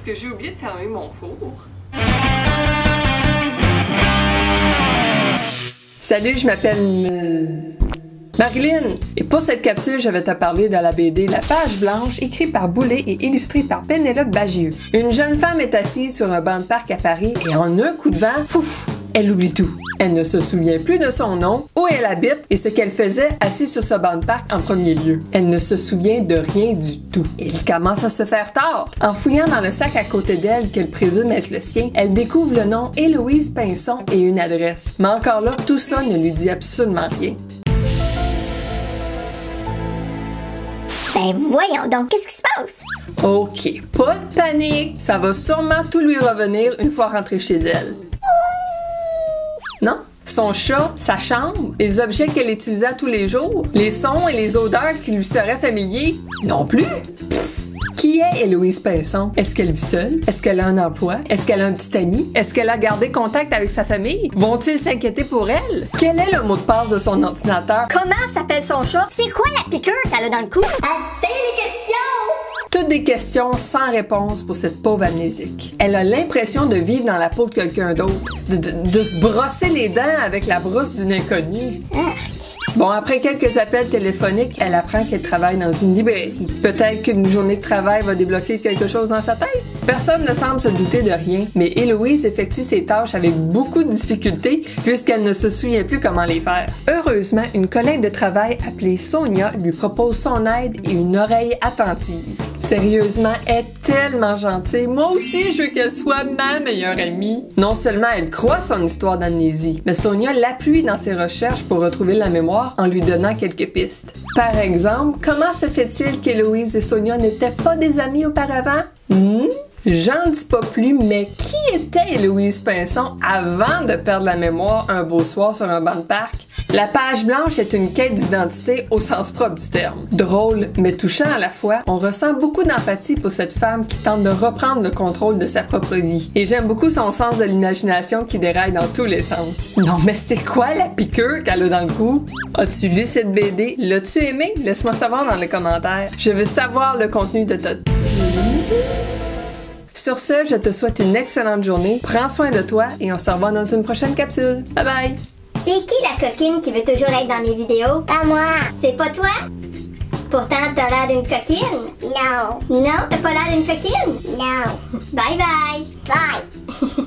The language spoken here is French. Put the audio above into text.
parce que j'ai oublié de fermer mon four. Salut, je m'appelle Marilyn. Et pour cette capsule, je vais te parler de la BD La Page Blanche, écrite par Boulet et illustrée par Pénélope Bagieux. Une jeune femme est assise sur un banc de parc à Paris et en un coup de vent, pouf, elle oublie tout. Elle ne se souvient plus de son nom, où elle habite et ce qu'elle faisait assise sur ce banc de parc en premier lieu. Elle ne se souvient de rien du tout. Il commence à se faire tard. En fouillant dans le sac à côté d'elle qu'elle présume être le sien, elle découvre le nom Héloïse Pinson et une adresse. Mais encore là, tout ça ne lui dit absolument rien. Ben voyons donc, qu'est-ce qui se passe? Ok, pas de panique, ça va sûrement tout lui revenir une fois rentrée chez elle. Non? Son chat, sa chambre, les objets qu'elle utilisait tous les jours, les sons et les odeurs qui lui seraient familiers? Non plus! Pff. Qui est Héloïse Pinson? Est-ce qu'elle vit seule? Est-ce qu'elle a un emploi? Est-ce qu'elle a un petit ami? Est-ce qu'elle a gardé contact avec sa famille? Vont-ils s'inquiéter pour elle? Quel est le mot de passe de son ordinateur? Comment s'appelle son chat? C'est quoi la piqûre qu'elle a dans le cou? Assez les questions! Toutes des questions sans réponse pour cette pauvre amnésique. Elle a l'impression de vivre dans la peau de quelqu'un d'autre, de se brosser les dents avec la brosse d'une inconnue. Bon, après quelques appels téléphoniques, elle apprend qu'elle travaille dans une librairie. Peut-être qu'une journée de travail va débloquer quelque chose dans sa tête. Personne ne semble se douter de rien, mais Héloïse effectue ses tâches avec beaucoup de difficultés puisqu'elle ne se souvient plus comment les faire. Heureusement, une collègue de travail appelée Sonia lui propose son aide et une oreille attentive. Sérieusement, elle est tellement gentille. Moi aussi, je veux qu'elle soit ma meilleure amie. Non seulement elle croit son histoire d'amnésie, mais Sonia l'appuie dans ses recherches pour retrouver la mémoire en lui donnant quelques pistes. Par exemple, comment se fait-il qu'Héloïse et Sonia n'étaient pas des amies auparavant? J'en dis pas plus, mais qui était Héloïse Pinson avant de perdre la mémoire un beau soir sur un banc de parc? La Page Blanche est une quête d'identité au sens propre du terme. Drôle, mais touchant à la fois, on ressent beaucoup d'empathie pour cette femme qui tente de reprendre le contrôle de sa propre vie. Et j'aime beaucoup son sens de l'imagination qui déraille dans tous les sens. Non, mais c'est quoi la piqûre qu'elle a dans le cou? As-tu lu cette BD? L'as-tu aimé? Laisse-moi savoir dans les commentaires. Je veux savoir le contenu de ta... Sur ce, je te souhaite une excellente journée, prends soin de toi et on se revoit dans une prochaine capsule. Bye bye! C'est qui la coquine qui veut toujours être dans mes vidéos? Pas moi! C'est pas toi? Pourtant, t'as l'air d'une coquine? Non! Non, t'as pas l'air d'une coquine? Non! Bye bye! Bye!